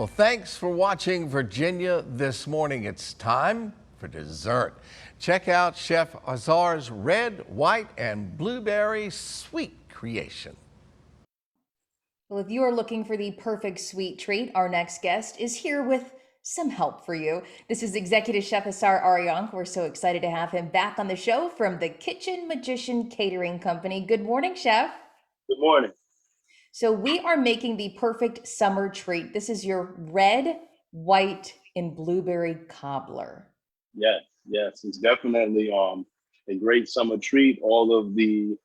Well, thanks for watching Virginia This Morning. It's time for dessert. Check out Chef Ausar's red, white, and blueberry sweet creation. Well, if you are looking for the perfect sweet treat, our next guest is here with some help for you. This is Executive Chef Ausar AriAnkh. We're so excited to have him back on the show from the Kitchen Magician Catering Company. Good morning, Chef. Good morning. So we are making the perfect summer treat. This is your red, white, and blueberry cobbler. Yes, yes, it's definitely a great summer treat. All of the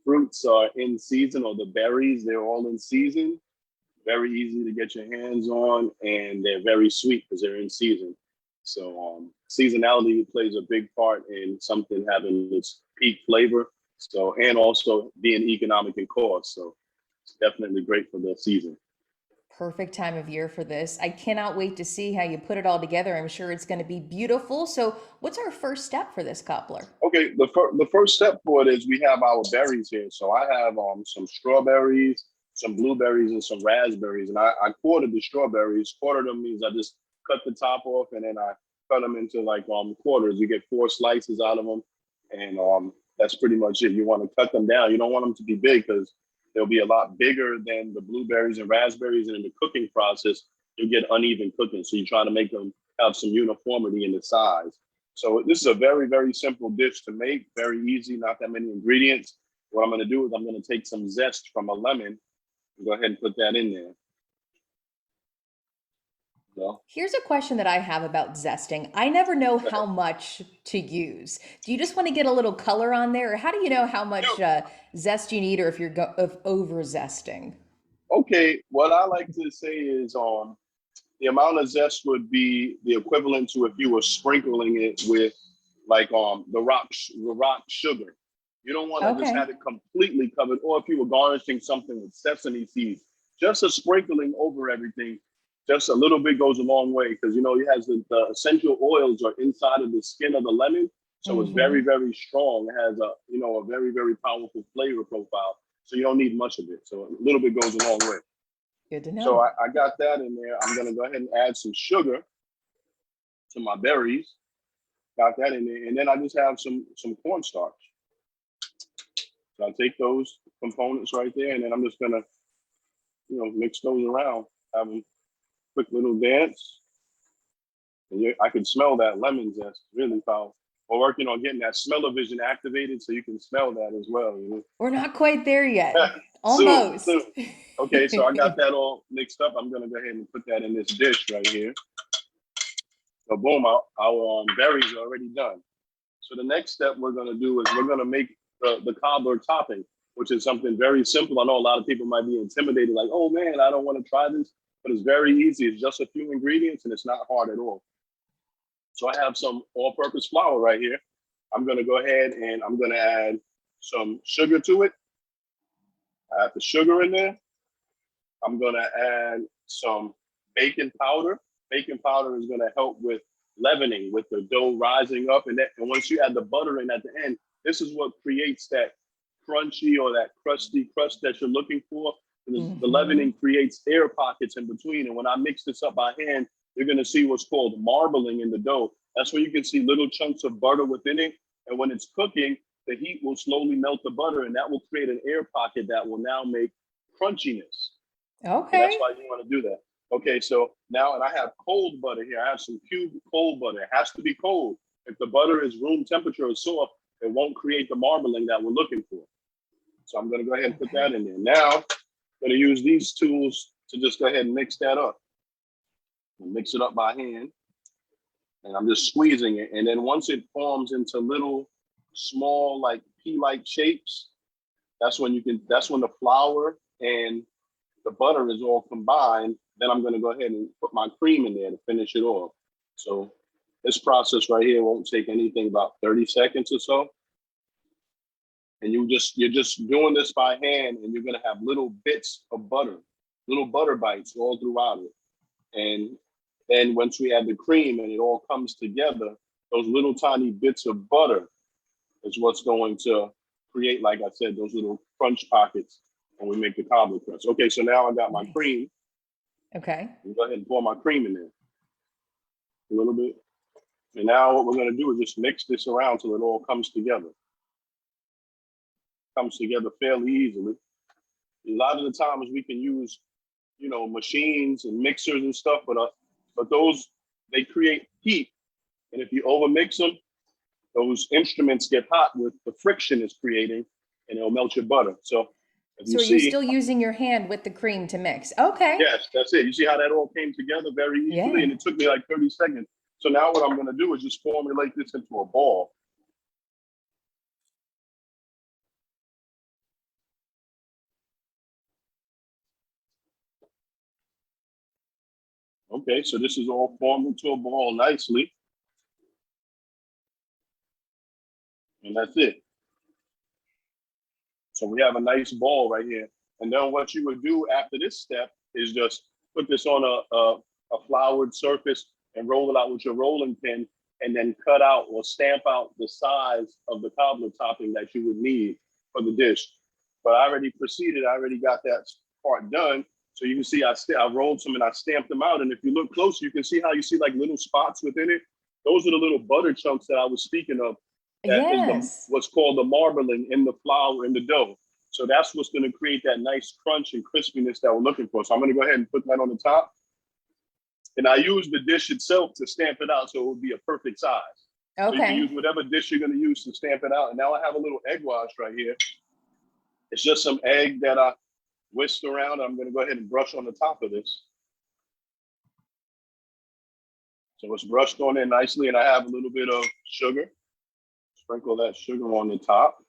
fruits are in season, or the berries, they're all in season. Very easy to get your hands on, and they're very sweet because they're in season. So seasonality plays a big part in something having its peak flavor. So, and also being economic in cost. So it's definitely great for the season. Perfect time of year for this. I cannot wait to see how you put it all together. I'm sure it's going to be beautiful. So what's our first step for this cobbler? Okay, the first step for it is we have our berries here. So I have some strawberries, some blueberries, and some raspberries. And I quartered the strawberries. Quartered them means I just cut the top off and then I cut them into like quarters. You get 4 slices out of them, and that's pretty much it. You want to cut them down. You don't want them to be big because they'll be a lot bigger than the blueberries and raspberries, and in the cooking process, you get uneven cooking. So you try to make them have some uniformity in the size. So this is a very, very simple dish to make, very easy, not that many ingredients. What I'm gonna do is I'm gonna take some zest from a lemon and go ahead and put that in there. So, Here's a question that I have about zesting. I never know how much to use. Do you just want to get a little color on there, or how do you know how much zest you need, or if you're over zesting? okay, what I like to say is the amount of zest would be the equivalent to if you were sprinkling it with like the rock sugar. You don't want to just Okay. have it completely covered, or if you were garnishing something with sesame seeds, just a sprinkling over everything, just a little bit goes a long way, because you know it has the essential oils are inside of the skin of the lemon, so it's very, Hmm. very strong. It has a very, very powerful flavor profile, so you don't need much of it. So a little bit goes a long way. Good to So know. I got that in there. I'm gonna go ahead and add some sugar to my berries. Got that in there, and then I just have some cornstarch. So I take those components right there, and then I'm just gonna mix those around. Have a quick little dance. And I can smell that lemon zest really powerful. We're working on getting that smell-o-vision activated so you can smell that as well. We're not quite there yet. Soon, Almost. soon. Okay, so I got that all mixed up. I'm gonna go ahead and put that in this dish right here. So boom, our berries are already done. So the next step we're gonna do is we're gonna make the cobbler topping, which is something very simple. I know a lot of people might be intimidated, like, oh man, I don't want to try this, but it's very easy. It's just a few ingredients and it's not hard at all. So I have some all-purpose flour right here. I'm gonna go ahead and I'm gonna add some sugar to it. I have the sugar in there. I'm gonna add some baking powder. Baking powder is gonna help with leavening, with the dough rising up, and once you add the butter in at the end, this is what creates that crunchy or that crusty crust that you're looking for. The Hmm. leavening creates air pockets in between, and when I mix this up by hand, you're gonna see what's called marbling in the dough. That's where you can see little chunks of butter within it, and when it's cooking, the heat will slowly melt the butter, and that will create an air pocket that will now make crunchiness. So that's Okay. why you want to do that. Okay, so now, and I have cold butter here. I have some cubed cold butter. It has to be cold. If the butter is room temperature or soft, it won't create the marbling that we're looking for. So I'm going to go ahead and put Okay. that in there. Now, I'm going to use these tools to just go ahead and mix that up. And mix it up by hand. And I'm just squeezing it. And then once it forms into little, small, like pea-like shapes, that's when the flour and the butter is all combined. Then I'm going to go ahead and put my cream in there to finish it off. So this process right here won't take anything about 30 seconds or so. And you're just doing this by hand, and you're going to have little bits of butter, little butter bites all throughout it. And then once we add the cream and it all comes together, those little tiny bits of butter is what's going to create, like I said, those little crunch pockets when we make the cobbler crust. Okay, so now I got my Nice. cream. Okay. Go ahead and pour my cream in there a little bit. And now what we're going to do is just mix this around till it all comes together. Comes together fairly easily. A lot of the times we can use, you know, machines and mixers and stuff, but those, they create heat. And if you overmix them, those instruments get hot with the friction it's creating, and it'll melt your butter. So if you So are you see, still using your hand with the cream to mix? Okay. yes, that's it. You see how that all came together very easily, Yeah. and it took me like 30 seconds. So now what I'm going to do is just formulate this into a ball. Okay, so this is all formed into a ball nicely. And that's it. So we have a nice ball right here. And then what you would do after this step is just put this on a floured surface and roll it out with your rolling pin, and then cut out or stamp out the size of the cobbler topping that you would need for the dish. But I already proceeded, I already got that part done. So you can see I rolled some and I stamped them out. And if you look closer, you can see how you see like little spots within it. Those are the little butter chunks that I was speaking of. That is what's called the marbling in the flour, in the dough. So that's what's going to create that nice crunch and crispiness that we're looking for. So I'm going to go ahead and put that on the top. And I use the dish itself to stamp it out so it would be a perfect size. Okay. So you can use whatever dish you're going to use to stamp it out. And now I have a little egg wash right here. It's just some egg that I whisked around. I'm going to go ahead and brush on the top of this. So it's brushed on in nicely, and I have a little bit of sugar. Sprinkle that sugar on the top.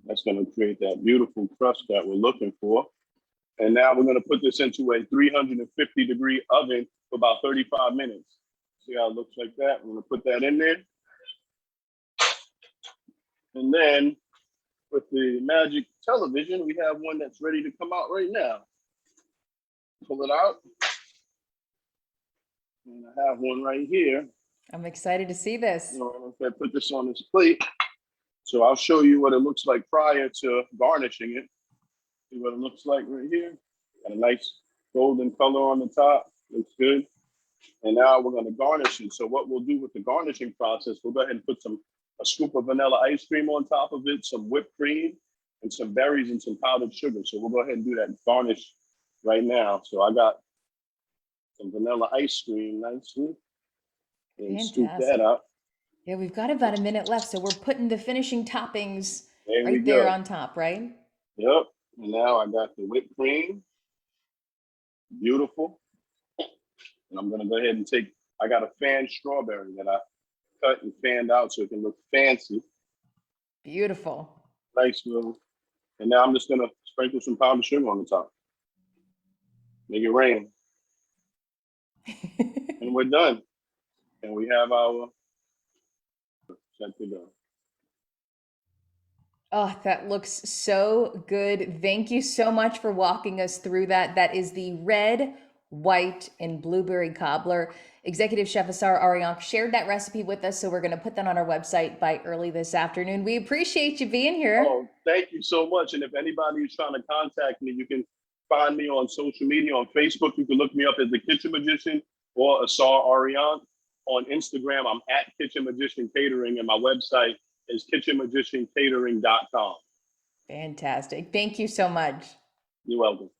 That's going to create that beautiful crust that we're looking for. And now we're going to put this into a 350-degree oven for about 35 minutes. See how it looks like that? I'm going to put that in there. And then with the magic television, we have one that's ready to come out right now. Pull it out. And I have one right here. I'm excited to see this. If I put this on this plate, so I'll show you what it looks like prior to garnishing it. See what it looks like right here. Got a nice golden color on the top. Looks good. And now we're going to garnish it. So what we'll do with the garnishing process, we'll go ahead and put a scoop of vanilla ice cream on top of it, some whipped cream, and some berries and some powdered sugar. So we'll go ahead and do that garnish right now. So I got some vanilla ice cream nicely. And scoop that up. Yeah, we've got about a minute left. So we're putting the finishing toppings There there on top, right? Yep. And now I got the whipped cream. Beautiful. And I'm going to go ahead and I got a fanned strawberry that I cut and fanned out so it can look fancy. Beautiful. Nice little. And now I'm just going to sprinkle some powdered sugar on the top. Make it rain. And we're done. And we have our set to go. Oh, that looks so good. Thank you so much for walking us through that. That is the red, white, and blueberry cobbler. Executive Chef Ausar AriAnkh shared that recipe with us, so we're going to put that on our website by early this afternoon. We appreciate you being here. Oh, thank you so much. And if anybody is trying to contact me, you can find me on social media. On Facebook, you can look me up as the Kitchen Magician or Ausar AriAnkh. On Instagram, I'm at Kitchen Magician Catering, and my website is kitchenmagiciancatering.com. Fantastic. Thank you so much. You're welcome.